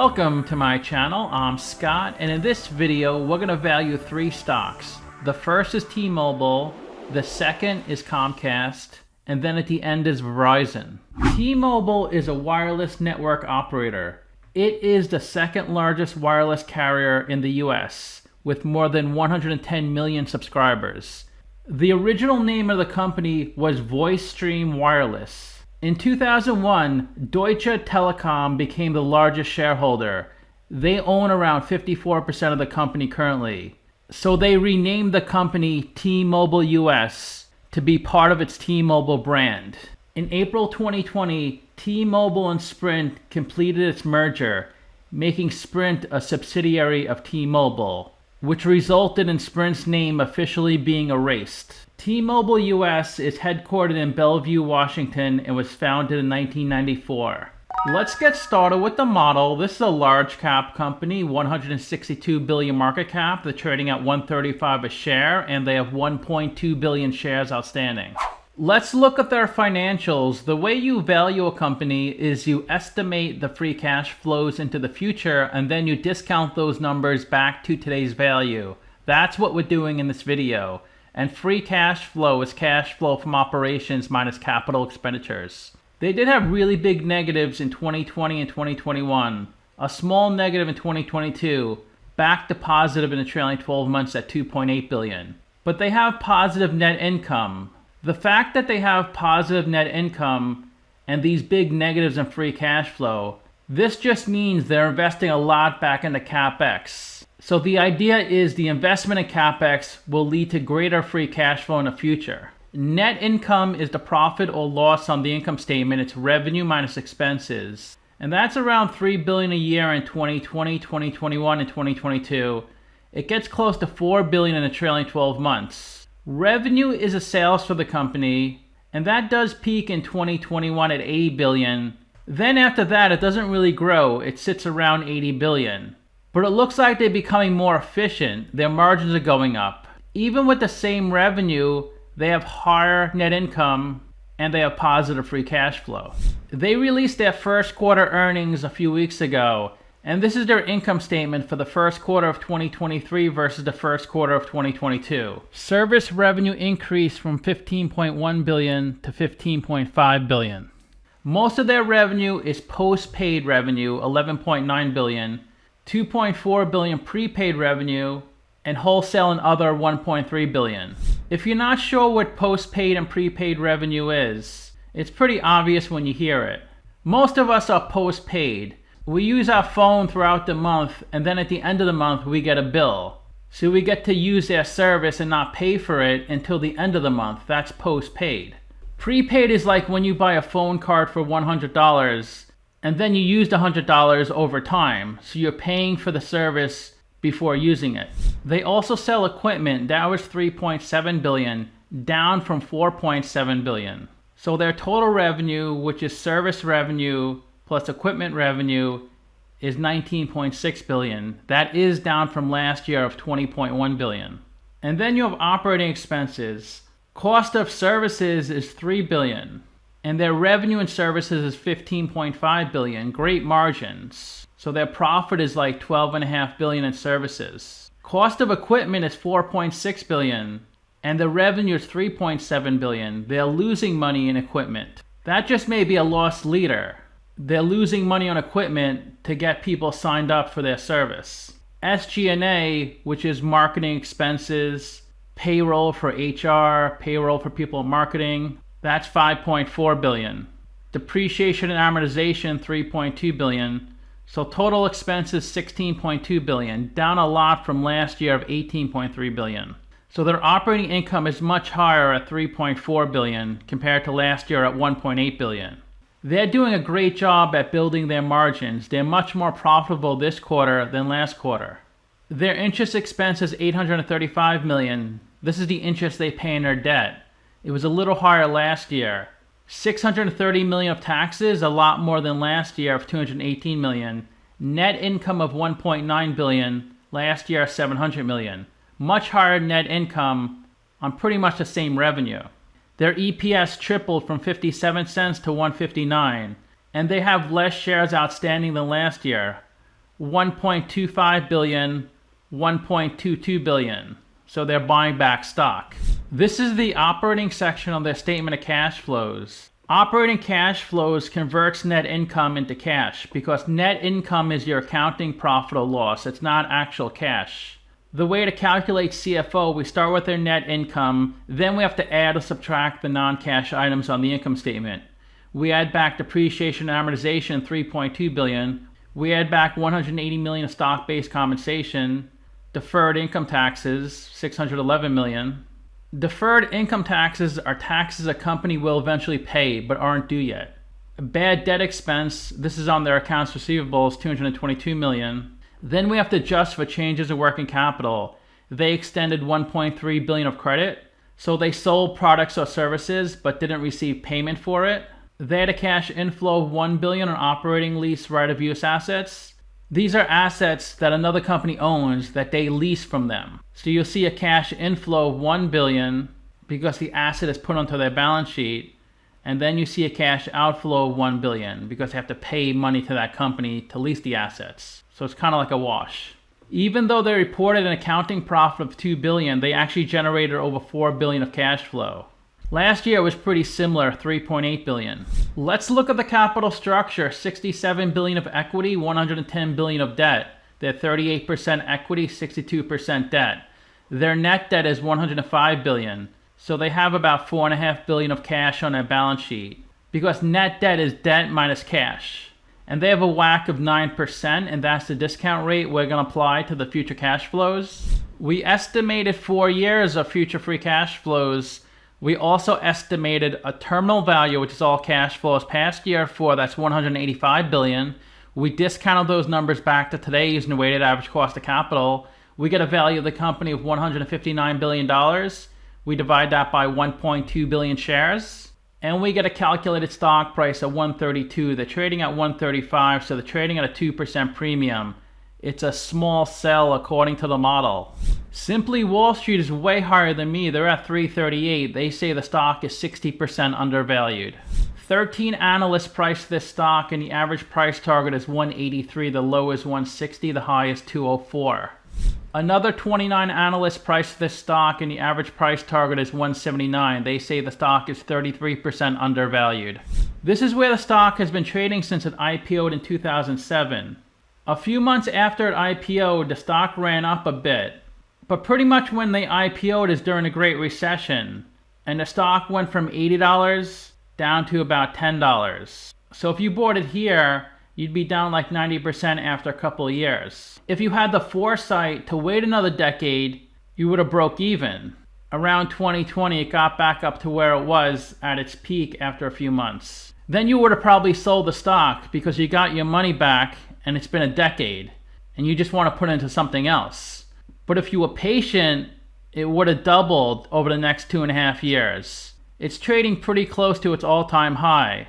Welcome to my channel. I'm Scott, and in this video we're going to value three stocks. The first is T-Mobile, the second is Comcast, and then at the end is Verizon. T-Mobile is a wireless network operator. It is the second largest wireless carrier in the US, with more than 110 million subscribers. The original name of the company was VoiceStream Wireless. In 2001, Deutsche Telecom became the largest shareholder. They own around 54% of the company currently. So they renamed the company T-Mobile US to be part of its T-Mobile brand. In April 2020, T-Mobile and Sprint completed its merger, making Sprint a subsidiary of T-Mobile, which resulted in Sprint's name officially being erased. T-Mobile US is headquartered in Bellevue, Washington, and was founded in 1994. Let's get started with the model. This is a large cap company, 162 billion market cap. They're trading at $135 a share, and they have 1.2 billion shares outstanding. Let's look at their financials. The way you value a company is you estimate the free cash flows into the future, and then you discount those numbers back to today's value. That's what we're doing in this video. And free cash flow is cash flow from operations minus capital expenditures. They did have really big negatives in 2020 and 2021. A small negative in 2022, back to positive in the trailing 12 months at 2.8 billion. But they have positive net income. The fact that they have positive net income and these big negatives in free cash flow, this just means they're investing a lot back into CapEx. So the idea is the investment in CapEx will lead to greater free cash flow in the future. Net income is the profit or loss on the income statement. It's revenue minus expenses. And that's around $3 billion a year in 2020, 2021, and 2022. It gets close to $4 billion in the trailing 12 months. Revenue is a sales for the company, and that does peak in 2021 at $80 billion. Then after that, it doesn't really grow. It sits around $80 billion. But it looks like they're becoming more efficient. Their margins are going up. Even with the same revenue, they have higher net income and they have positive free cash flow. They released their first quarter earnings a few weeks ago, and this is their income statement for the first quarter of 2023 versus the first quarter of 2022. Service revenue increased from 15.1 billion to 15.5 billion. Most of their revenue is post-paid revenue, 11.9 billion. 2.4 billion prepaid revenue, and wholesale and other 1.3 billion. If you're not sure what postpaid and prepaid revenue is, it's pretty obvious when you hear it. Most of us are postpaid. We use our phone throughout the month, and then at the end of the month we get a bill. So we get to use their service and not pay for it until the end of the month. That's postpaid. Prepaid is like when you buy a phone card for $100, and then you used $100 over time, so you're paying for the service before using it. They also sell equipment. That was 3.7 billion, down from 4.7 billion. So their total revenue, which is service revenue plus equipment revenue, is 19.6 billion. That is down from last year of 20.1 billion. And then you have operating expenses. Cost of services is 3 billion. And their revenue and services is 15.5 billion, great margins. So their profit is like 12.5 billion in services. Cost of equipment is 4.6 billion, and the revenue is 3.7 billion. They're losing money in equipment. That just may be a loss leader. They're losing money on equipment to get people signed up for their service. SG&A, which is marketing expenses, payroll for HR, payroll for people in marketing, that's 5.4 billion. Depreciation and amortization, 3.2 billion. So total expenses, 16.2 billion, down a lot from last year of 18.3 billion. So their operating income is much higher at 3.4 billion compared to last year at 1.8 billion. They're doing a great job at building their margins. They're much more profitable this quarter than last quarter. Their interest expense is 835 million. This is the interest they pay in their debt. It was a little higher last year. 630 million of taxes, a lot more than last year of 218 million. Net income of 1.9 billion, last year 700 million. Much higher net income on pretty much the same revenue. Their EPS tripled from 57 cents to 159, and they have less shares outstanding than last year. 1.25 billion, 1.22 billion. So they're buying back stock. This is the operating section of their statement of cash flows. Operating cash flows converts net income into cash because net income is your accounting profit or loss. It's not actual cash. The way to calculate CFO, we start with their net income, then we have to add or subtract the non-cash items on the income statement. We add back depreciation and amortization, 3.2 billion. We add back 180 million of stock-based compensation, deferred income taxes, 611 million. Deferred income taxes are taxes a company will eventually pay but aren't due yet. Bad debt expense, this is on their accounts receivables, 222 million. Then we have to adjust for changes in working capital. They extended 1.3 billion of credit, so they sold products or services but didn't receive payment for it. They had a cash inflow of 1 billion on operating lease right-of-use assets. These are assets that another company owns that they lease from them. So you'll see a cash inflow of 1 billion because the asset is put onto their balance sheet. And then you see a cash outflow of 1 billion because they have to pay money to that company to lease the assets. So it's kind of like a wash. Even though they reported an accounting profit of 2 billion, they actually generated over 4 billion of cash flow. Last year was pretty similar, 3.8 billion. Let's look at the capital structure. 67 billion of equity, 110 billion of debt. They're 38% equity, 62% debt. Their net debt is 105 billion. So they have about 4.5 billion of cash on their balance sheet because net debt is debt minus cash. And they have a WACC of 9%, and that's the discount rate we're going to apply to the future cash flows. We estimated 4 years of future free cash flows. We also estimated a terminal value, which is all cash flows past year for, that's 185 billion. We discounted those numbers back to today using the weighted average cost of capital. We get a value of the company of $159 billion. We divide that by 1.2 billion shares. And we get a calculated stock price of 132. They're trading at 135, so they're trading at a 2% premium. It's a small sell according to the model. Simply Wall Street is way higher than me. They're at 338. They say the stock is 60% undervalued. 13 analysts priced this stock, and the average price target is 183. The low is 160. The high is 204. Another 29 analysts priced this stock, and the average price target is 179. They say the stock is 33% undervalued. This is where the stock has been trading since it IPO'd in 2007. A few months after it IPO'd, the stock ran up a bit. But pretty much when they IPO'd is during the Great Recession. And the stock went from $80 down to about $10. So if you bought it here, you'd be down like 90% after a couple of years. If you had the foresight to wait another decade, you would have broke even. Around 2020, it got back up to where it was at its peak after a few months. Then you would have probably sold the stock because you got your money back and it's been a decade and you just want to put it into something else. But if you were patient, it would have doubled over the next 2.5 years. It's trading pretty close to its all-time high.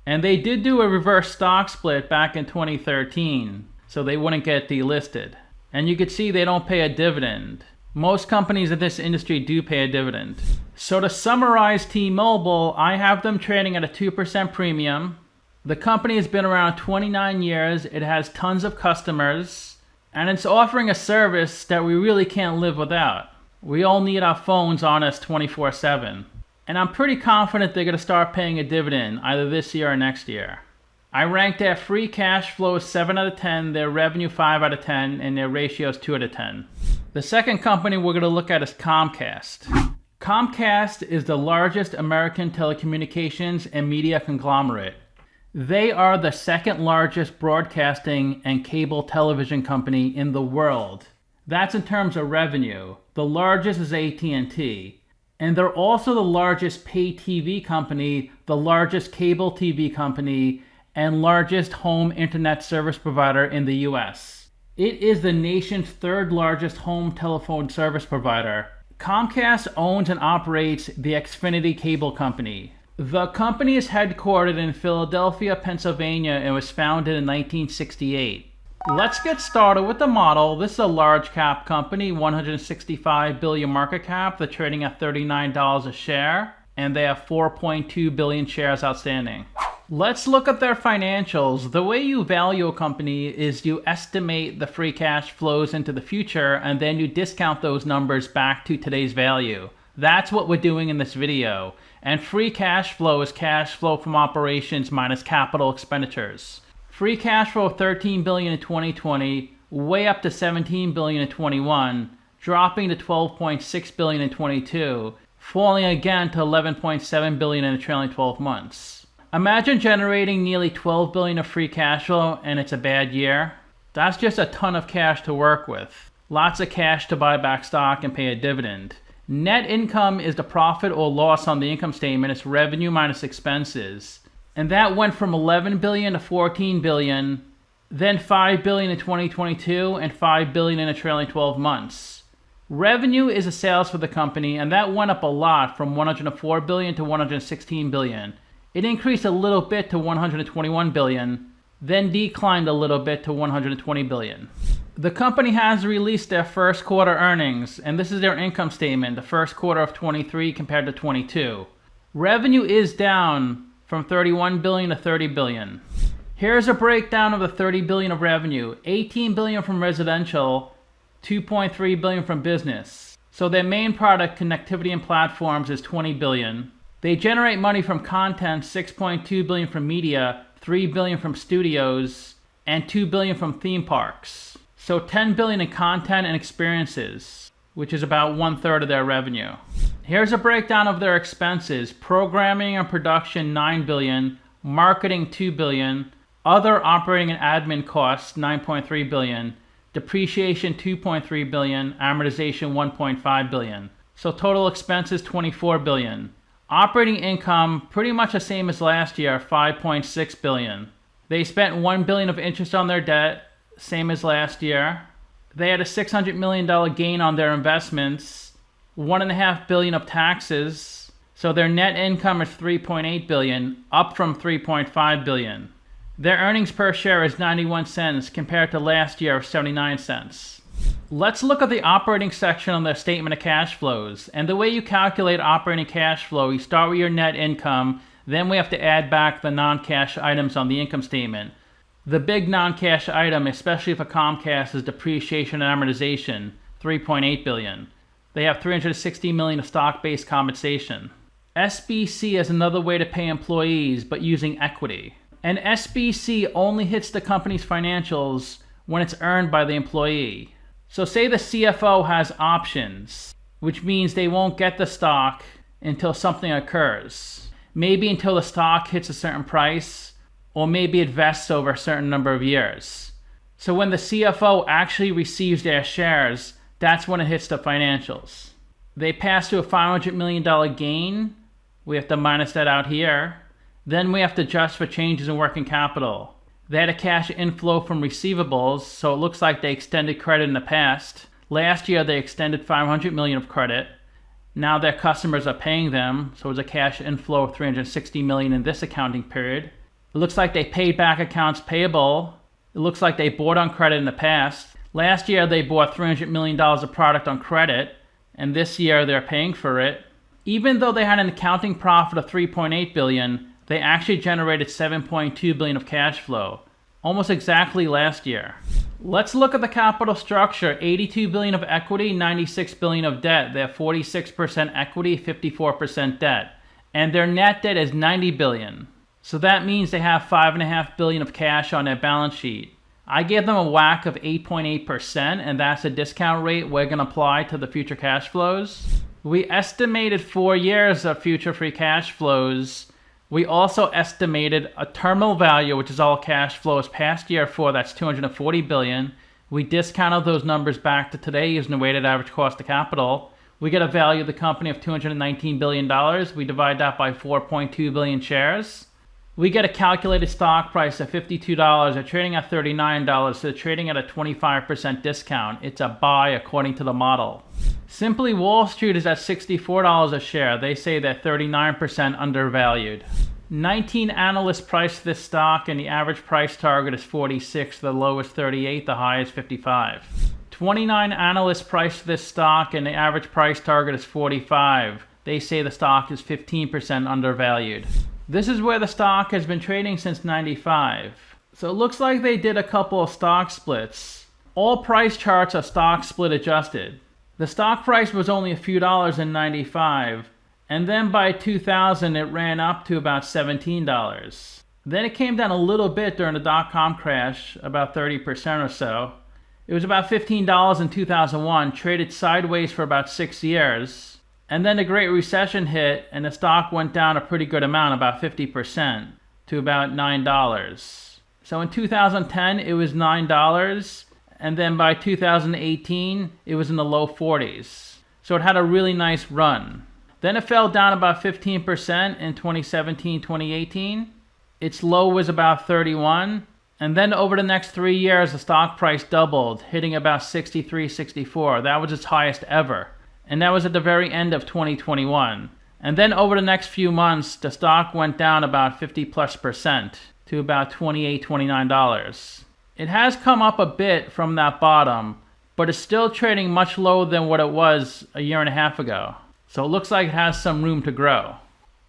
And they did do a reverse stock split back in 2013, so they wouldn't get delisted. And you could see they don't pay a dividend. Most companies in this industry do pay a dividend. So to summarize T-Mobile, I have them trading at a 2% premium. The company has been around 29 years. It has tons of customers. And it's offering a service that we really can't live without. We all need our phones on us 24/7. And I'm pretty confident they're going to start paying a dividend either this year or next year. I ranked their free cash flow 7 out of 10, their revenue 5 out of 10, and their ratios 2 out of 10. The second company we're going to look at is Comcast. Comcast is the largest American telecommunications and media conglomerate. They are the second largest broadcasting and cable television company in the world. That's in terms of revenue. The largest is AT&T. And they're also the largest pay TV company, the largest cable TV company, and largest home internet service provider in the US. It is the nation's third largest home telephone service provider. Comcast owns and operates the Xfinity cable company. The company is headquartered in Philadelphia, Pennsylvania, and was founded in 1968. Let's get started with the model. This is a large cap company, 165 billion market cap. They're trading at $39 a share, and they have 4.2 billion shares outstanding. Let's look at their financials. The way you value a company is you estimate the free cash flows into the future and then you discount those numbers back to today's value. That's what we're doing in this video. And free cash flow is cash flow from operations minus capital expenditures. Free cash flow of $13 billion in 2020, way up to $17 billion in 21, dropping to $12.6 billion in 22, falling again to $11.7 billion in the trailing 12 months. Imagine generating nearly $12 billion of free cash flow and it's a bad year. That's just a ton of cash to work with. Lots of cash to buy back stock and pay a dividend. Net income is the profit or loss on the income statement. It's revenue minus expenses. And that went from $11 billion to $14 billion, then $5 billion in 2022 and $5 billion in the trailing 12 months. Revenue is the sales for the company, and that went up a lot from $104 billion to $116 billion. It increased a little bit to $121 billion, then declined a little bit to $120 billion. The company has released their first quarter earnings, and this is their income statement, the first quarter of 23 compared to 22. Revenue is down from $31 billion to $30 billion. Here's a breakdown of the $30 billion of revenue. $18 billion from residential, $2.3 billion from business. So their main product, connectivity and platforms, is $20 billion. They generate money from content, $6.2 billion from media, $3 billion from studios, and $2 billion from theme parks. So $10 billion in content and experiences, which is about 1/3 of their revenue. Here's a breakdown of their expenses. Programming and production, $9 billion, marketing, $2 billion, other operating and admin costs, $9.3 billion, depreciation, $2.3 billion, amortization, $1.5 billion. So total expenses, $24 billion. Operating income, pretty much the same as last year, $5.6 billion. They spent $1 billion of interest on their debt, same as last year. They had a $600 million gain on their investments, $1.5 billion of taxes. So their net income is $3.8 billion, up from $3.5 billion. Their earnings per share is 91 cents compared to last year of 79 cents. Let's look at the operating section on their statement of cash flows. And the way you calculate operating cash flow, you start with your net income, then we have to add back the non-cash items on the income statement. The big non-cash item, especially for Comcast, is depreciation and amortization, $3.8 billion. They have $360 million of stock-based compensation. SBC is another way to pay employees, but using equity. And SBC only hits the company's financials when it's earned by the employee. So say the CFO has options, which means they won't get the stock until something occurs. Maybe until the stock hits a certain price, or maybe it vests over a certain number of years. So when the CFO actually receives their shares, that's when it hits the financials. They pass through a $500 million gain. We have to minus that out here. Then we have to adjust for changes in working capital. They had a cash inflow from receivables, so it looks like they extended credit in the past. Last year they extended $500 million of credit. Now their customers are paying them, so it's a cash inflow of $360 million in this accounting period. It looks like they paid back accounts payable. It looks like they bought on credit in the past. Last year they bought $300 million of product on credit, and this year they're paying for it. Even though they had an accounting profit of $3.8 billion, they actually generated $7.2 billion of cash flow, almost exactly last year. Let's look at the capital structure. $82 billion of equity, $96 billion of debt. They have 46% equity, 54% debt. And their net debt is $90 billion. So that means they have $5.5 billion of cash on their balance sheet. I gave them a WACC of 8.8%, and that's a discount rate we're going to apply to the future cash flows. We estimated 4 years of future free cash flows. We also estimated a terminal value, which is all cash flows past year 4, that's $240 billion. We discounted those numbers back to today using the weighted average cost of capital. We get a value of the company of $219 billion. We divide that by 4.2 billion shares. We get a calculated stock price of $52. They're trading at $39, so they're trading at a 25% discount. It's a buy according to the model. Simply Wall Street is at $64 a share. They say they're 39% undervalued. 19 analysts priced this stock, and the average price target is 46, the low is 38, the high is 55. 29 analysts priced this stock, and the average price target is 45. They say the stock is 15% undervalued. This is where the stock has been trading since '95. So it looks like they did a couple of stock splits. All price charts are stock split adjusted. The stock price was only a few dollars in '95, and then by 2000 it ran up to about $17. Then it came down a little bit during the dot-com crash, about 30% or so. It was about $15 in 2001, traded sideways for about 6 years. And then the Great Recession hit, and the stock went down a pretty good amount, about 50%, to about $9. So in 2010, it was $9, and then by 2018, it was in the low 40s. So it had a really nice run. Then it fell down about 15% in 2017, 2018. Its low was about 31. And then over the next 3 years, the stock price doubled, hitting about 63, 64. That was its highest ever. And that was at the very end of 2021. And then over the next few months, the stock went down about 50+% to about $28, $29. It has come up a bit from that bottom, but it's still trading much lower than what it was a year and a half ago. So it looks like it has some room to grow,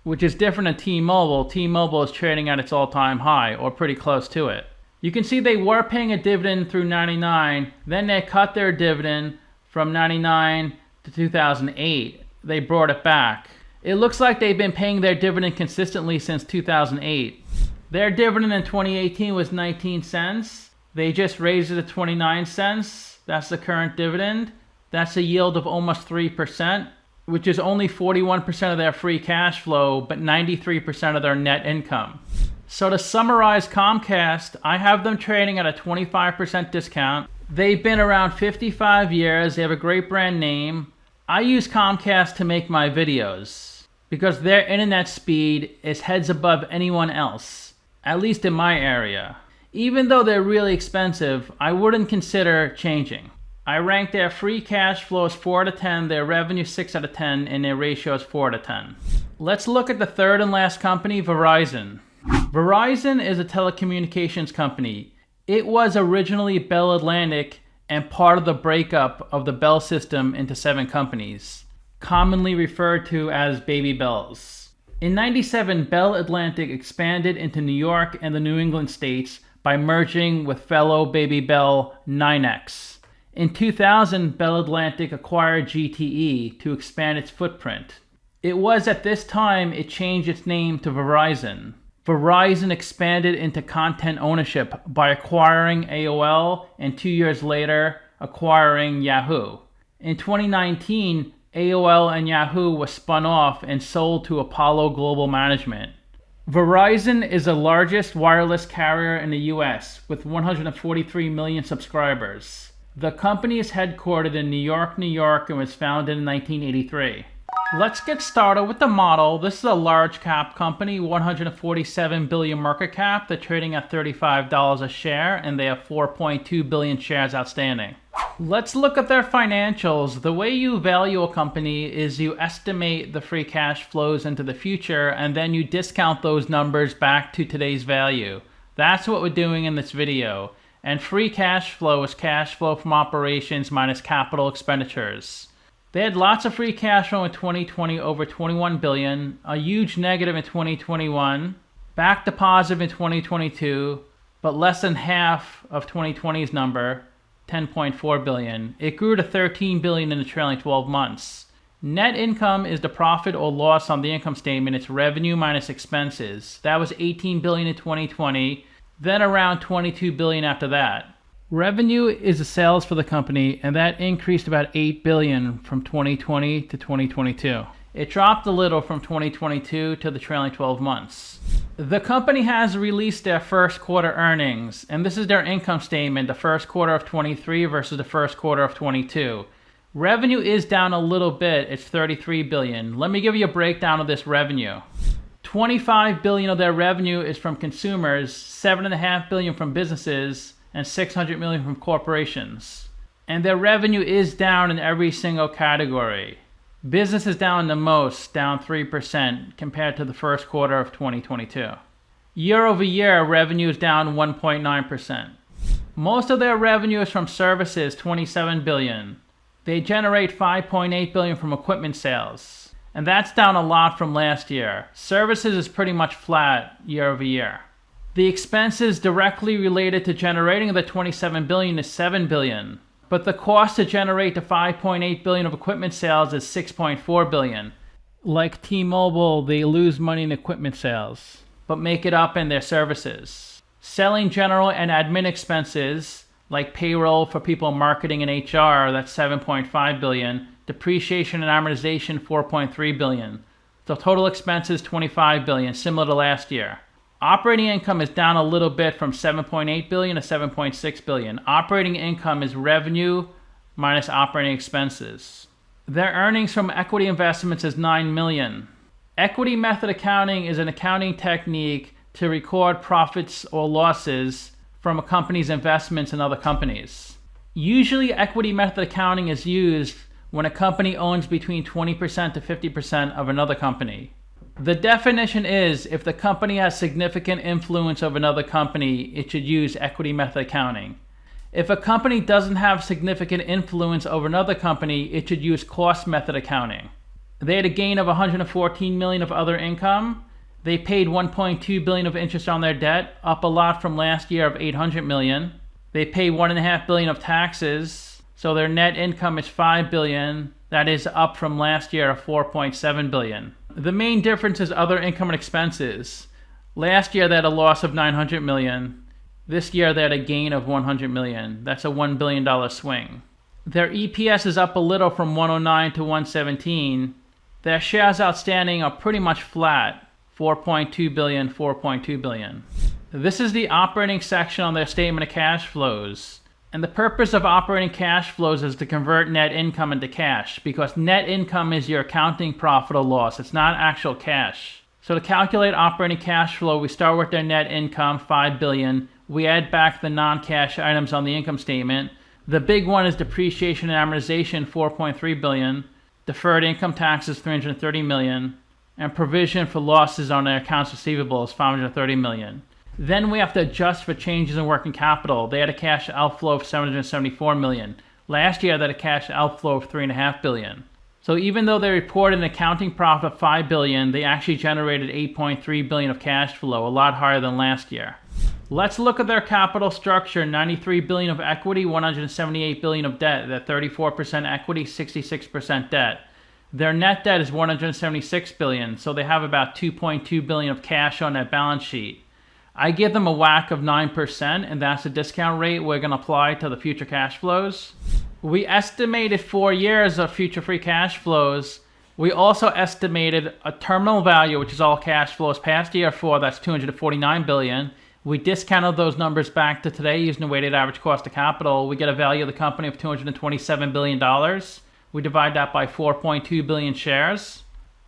which is different than T-Mobile. T-Mobile is trading at its all-time high, or pretty close to it. You can see they were paying a dividend through '99, then they cut their dividend from '99 to 2008. They brought it back. It looks like they've been paying their dividend consistently since 2008. Their dividend in 2018 was 19 cents. They just raised it to 29 cents. That's the current dividend. That's a yield of almost 3%, which is only 41% of their free cash flow, but 93% of their net income. So to summarize Comcast, I have them trading at a 25% discount. They've been around 55 years. They have a great brand name. I use Comcast to make my videos because their internet speed is heads above anyone else, at least in my area. Even though they're really expensive, I wouldn't consider changing. I rank their free cash flow as 4 out of 10, their revenue 6 out of 10, and their ratio is 4 out of 10. Let's look at the third and last company, Verizon. Verizon is a telecommunications company. It was originally Bell Atlantic and part of the breakup of the Bell system into 7 companies, commonly referred to as Baby Bells. In '97, Bell Atlantic expanded into New York and the New England states by merging with fellow Baby Bell NYNEX. In 2000, Bell Atlantic acquired GTE to expand its footprint. It was at this time it changed its name to Verizon. Verizon expanded into content ownership by acquiring AOL and 2 years later acquiring Yahoo. In 2019, AOL and Yahoo were spun off and sold to Apollo Global Management. Verizon is the largest wireless carrier in the US with 143 million subscribers. The company is headquartered in New York, New York, and was founded in 1983. Let's get started with the model. This is a large cap company, 147 billion market cap. They're trading at $35 a share, and they have 4.2 billion shares outstanding. Let's look at their financials. The way you value a company is you estimate the free cash flows into the future, and then you discount those numbers back to today's value. That's what we're doing in this video. And free cash flow is cash flow from operations minus capital expenditures. They had lots of free cash flow in 2020, over 21 billion, a huge negative in 2021, back to positive in 2022, but less than half of 2020's number, 10.4 billion. It grew to 13 billion in the trailing 12 months. Net income is the profit or loss on the income statement. It's revenue minus expenses. That was 18 billion in 2020, then around 22 billion after that. Revenue is the sales for the company, and that increased about 8 billion from 2020 to 2022. It dropped a little from 2022 to the trailing 12 months. The company has released their first quarter earnings, and this is their income statement, the first quarter of 23 versus the first quarter of 22. Revenue is down a little bit. It's 33 billion. Let me give you a breakdown of this revenue. 25 billion of their revenue is from consumers, 7.5 billion from businesses, and 600 million from corporations. And their revenue is down in every single category. Business is down the most, down 3% compared to the first quarter of 2022. Year over year, revenue is down 1.9%. Most of their revenue is from services, 27 billion. They generate 5.8 billion from equipment sales. and that's down a lot from last year. Services is pretty much flat year over year. The expenses directly related to generating the $27 billion is $7 billion, but the cost to generate the $5.8 billion of equipment sales is $6.4 billion. Like T-Mobile, they lose money in equipment sales, but make it up in their services. Selling, general, and admin expenses, like payroll for people marketing and HR, that's $7.5 billion. Depreciation and amortization, $4.3 billion. So total expenses, $25 billion, similar to last year. Operating income is down a little bit from $7.8 billion to $7.6 billion. Operating income is revenue minus operating expenses. Their earnings from equity investments is $9 million. Equity method accounting is an accounting technique to record profits or losses from a company's investments in other companies. Usually equity method accounting is used when a company owns between 20% to 50% of another company. The definition is if the company has significant influence over another company, it should use equity method accounting. If a company doesn't have significant influence over another company, it should use cost method accounting. They had a gain of $114 million of other income. They paid $1.2 billion of interest on their debt, up a lot from last year of $800 million. They pay $1.5 billion of taxes, so their net income is $5 billion. That is up from last year of $4.7 billion. The main difference is other income and expenses. Last year they had a loss of $900 million. This year they had a gain of $100 million. That's a $1 billion swing. Their EPS is up a little from 109 to 117. Their shares outstanding are pretty much flat, 4.2 billion, 4.2 billion. This is the operating section on their statement of cash flows. And the purpose of operating cash flows is to convert net income into cash, because net income is your accounting profit or loss. It's not actual cash. So to calculate operating cash flow, we start with their net income, $5 billion. We add back the non-cash items on the income statement. The big one is depreciation and amortization, $4.3 billion. Deferred income taxes, $330 million. And provision for losses on their accounts receivable is $530 million. Then we have to adjust for changes in working capital. They had a cash outflow of $774 million. Last year, they had a cash outflow of $3.5 billion. So even though they reported an accounting profit of $5 billion, they actually generated $8.3 billion of cash flow, a lot higher than last year. Let's look at their capital structure. $93 billion of equity, $178 billion of debt. They're 34% equity, 66% debt. Their net debt is $176 billion, so they have about $2.2 billion of cash on their balance sheet. I give them a WACC of 9%, and that's the discount rate we're going to apply to the future cash flows. We estimated 4 years of future free cash flows. We also estimated a terminal value, which is all cash flows past year 4, that's $249 billion. We discounted those numbers back to today using the weighted average cost of capital. We get a value of the company of $227 billion. We divide that by 4.2 billion shares.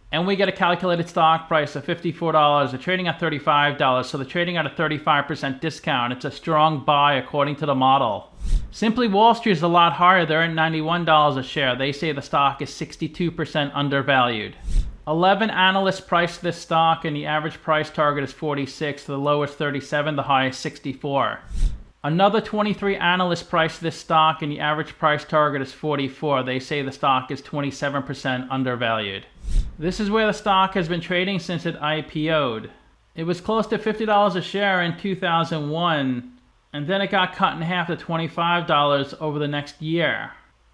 And we get a calculated stock price of $54. They're trading at $35, so they're trading at a 35% discount. It's a strong buy according to the model. Simply Wall Street is a lot higher. They're at $91 a share. They say the stock is 62% undervalued. 11 analysts priced this stock, and the average price target is 46. The low is 37, the high is 64. Another 23 analysts priced this stock, and the average price target is 44. They say the stock is 27% undervalued. This is where the stock has been trading since it IPO'd. It was close to $50 a share in 2001, and then it got cut in half to $25 over the next year.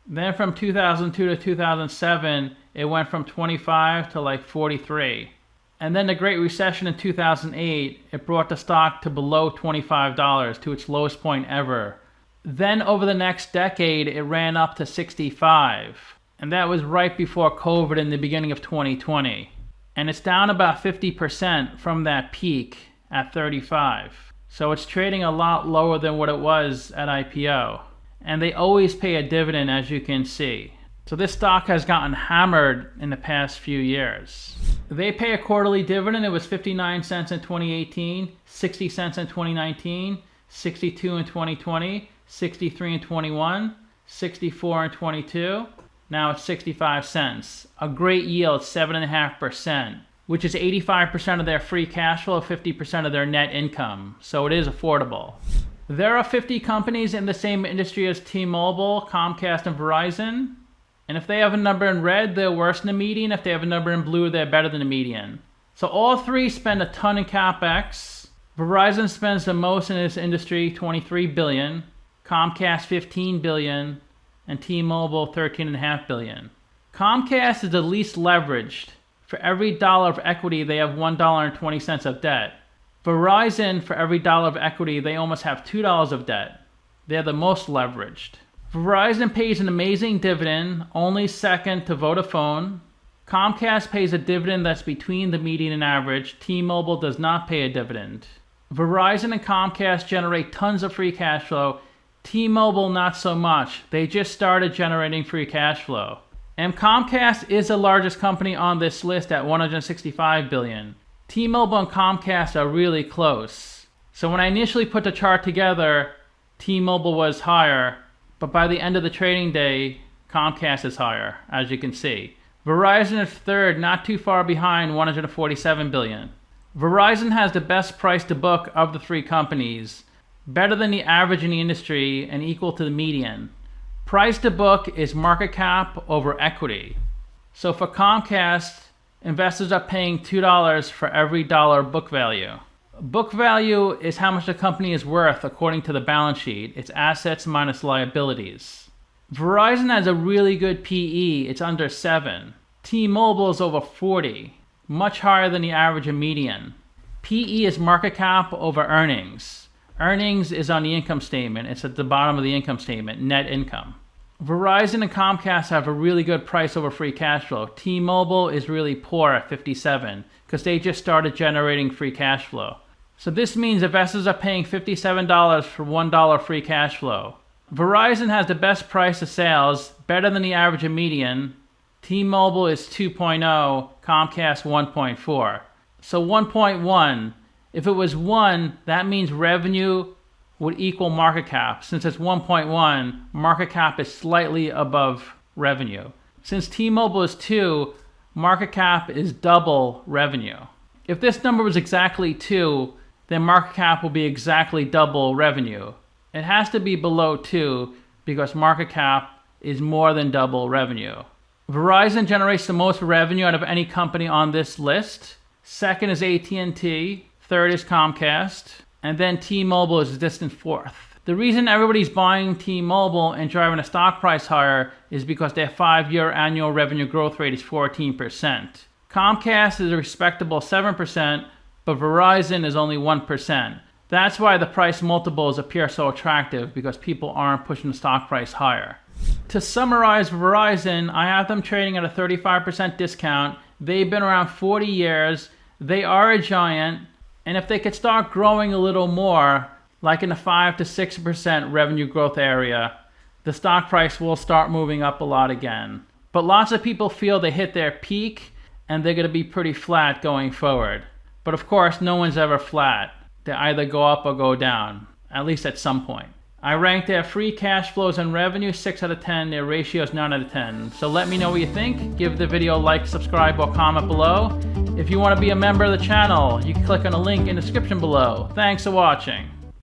Then from 2002 to 2007, it went from 25 to like 43. And then the Great Recession in 2008, it brought the stock to below $25, to its lowest point ever. Then over the next decade, it ran up to 65. And that was right before COVID in the beginning of 2020. And it's down about 50% from that peak at 35. So it's trading a lot lower than what it was at IPO. And they always pay a dividend, as you can see. So this stock has gotten hammered in the past few years. They pay a quarterly dividend. It was 59 cents in 2018, 60 cents in 2019, 62 in 2020, 63 in 21, 64 in 22. Now it's 65 cents. A great yield, 7.5%, which is 85% of their free cash flow, 50% of their net income. So it is affordable. There are 50 companies in the same industry as T-Mobile, Comcast, and Verizon. And if they have a number in red, they're worse than the median. If they have a number in blue, they're better than the median. So all three spend a ton in CapEx. Verizon spends the most in this industry, $23 billion. Comcast, $15 billion. And T-Mobile, $13.5 billion. Comcast is the least leveraged. For every dollar of equity, they have $1.20 of debt. Verizon, for every dollar of equity, they almost have $2 of debt. They're the most leveraged. Verizon pays an amazing dividend, only second to Vodafone. Comcast pays a dividend that's between the median and average. T-Mobile does not pay a dividend. Verizon and Comcast generate tons of free cash flow. T-Mobile not so much. They just started generating free cash flow. And Comcast is the largest company on this list at $165 billion. T-Mobile and Comcast are really close. So when I initially put the chart together, T-Mobile was higher, but by the end of the trading day, Comcast is higher, as you can see. Verizon is third, not too far behind, $147 billion. Verizon has the best price to book of the three companies, better than the average in the industry and equal to the median. Price to book is market cap over equity. So for Comcast, investors are paying $2 for every dollar book value. Book value is how much the company is worth according to the balance sheet. It's assets minus liabilities. Verizon has a really good PE. It's under 7. T-Mobile is over 40, much higher than the average and median. PE is market cap over earnings. Earnings is on the income statement. It's at the bottom of the income statement, net income. Verizon and Comcast have a really good price over free cash flow. T-Mobile is really poor at 57 because they just started generating free cash flow. So this means investors are paying $57 for $1 free cash flow. Verizon has the best price to sales, better than the average and median. T-Mobile is 2.0, Comcast 1.4. So 1.1, if it was 1, that means revenue would equal market cap. Since it's 1.1, market cap is slightly above revenue. Since T-Mobile is 2, market cap is double revenue. If this number was exactly 2, then market cap will be exactly double revenue. It has to be below 2 because market cap is more than double revenue. Verizon generates the most revenue out of any company on this list. Second is AT&T, third is Comcast, and then T-Mobile is a distant fourth. The reason everybody's buying T-Mobile and driving the stock price higher is because their 5-year annual revenue growth rate is 14%. Comcast is a respectable 7%, but Verizon is only 1%. That's why the price multiples appear so attractive, because people aren't pushing the stock price higher. To summarize Verizon, I have them trading at a 35% discount. They've been around 40 years. They are a giant. And if they could start growing a little more, like in the 5 to 6% revenue growth area, the stock price will start moving up a lot again. But lots of people feel they hit their peak and they're going to be pretty flat going forward. But of course, no one's ever flat. They either go up or go down, at least at some point. I rank their free cash flows and revenue 6 out of 10, their ratios 9 out of 10. So let me know what you think. Give the video a like, subscribe, or comment below. If you want to be a member of the channel, you can click on the link in the description below. Thanks for watching.